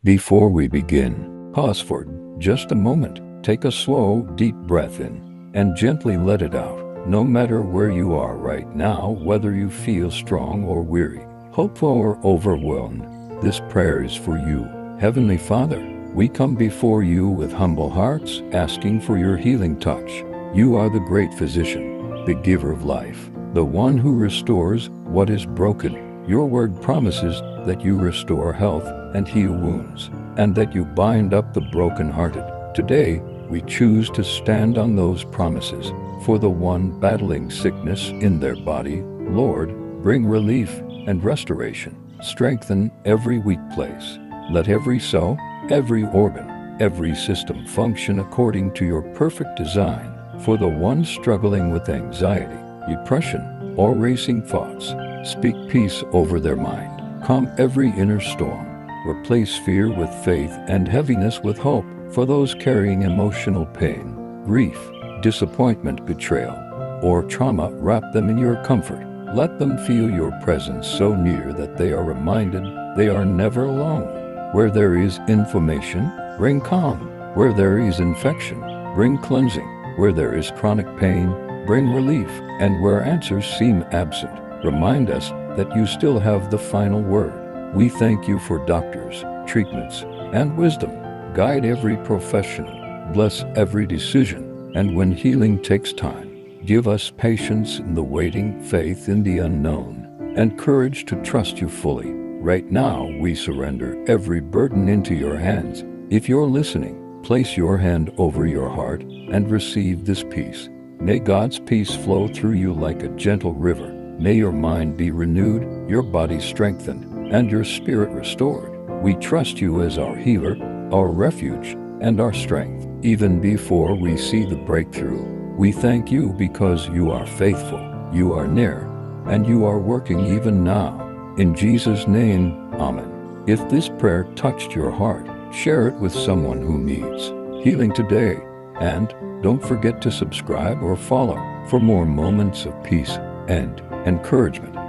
Before we begin, pause for just a moment. Take a slow, deep breath in and gently let it out. No matter where you are right now, whether you feel strong or weary, hopeful or overwhelmed, this prayer is for you. Heavenly Father, we come before you with humble hearts, asking for your healing touch. You are the great physician, the giver of life, the one who restores what is broken. Your word promises that you restore health and heal wounds, and that you bind up the brokenhearted. Today, we choose to stand on those promises. For the one battling sickness in their body, Lord, bring relief and restoration. Strengthen every weak place. Let every cell, every organ, every system function according to your perfect design. For the one struggling with anxiety, depression, or racing thoughts, speak peace over their mind. Calm every inner storm. Replace fear with faith and heaviness with hope. For those carrying emotional pain, grief, disappointment, betrayal, or trauma, wrap them in your comfort. Let them feel your presence so near that they are reminded they are never alone. Where there is inflammation, bring calm. Where there is infection, bring cleansing. Where there is chronic pain, bring relief. And where answers seem absent, remind us that you still have the final word. We thank you for doctors, treatments, and wisdom. Guide every professional, bless every decision, and when healing takes time, give us patience in the waiting, faith in the unknown, and courage to trust you fully. Right now, we surrender every burden into your hands. If you're listening, place your hand over your heart and receive this peace. May God's peace flow through you like a gentle river. May your mind be renewed, your body strengthened, and your spirit restored. We trust you as our healer, our refuge, and our strength. Even before we see the breakthrough, we thank you because you are faithful, you are near, and you are working even now. In Jesus' name, Amen. If this prayer touched your heart, share it with someone who needs healing today. And don't forget to subscribe or follow for more moments of peace and encouragement.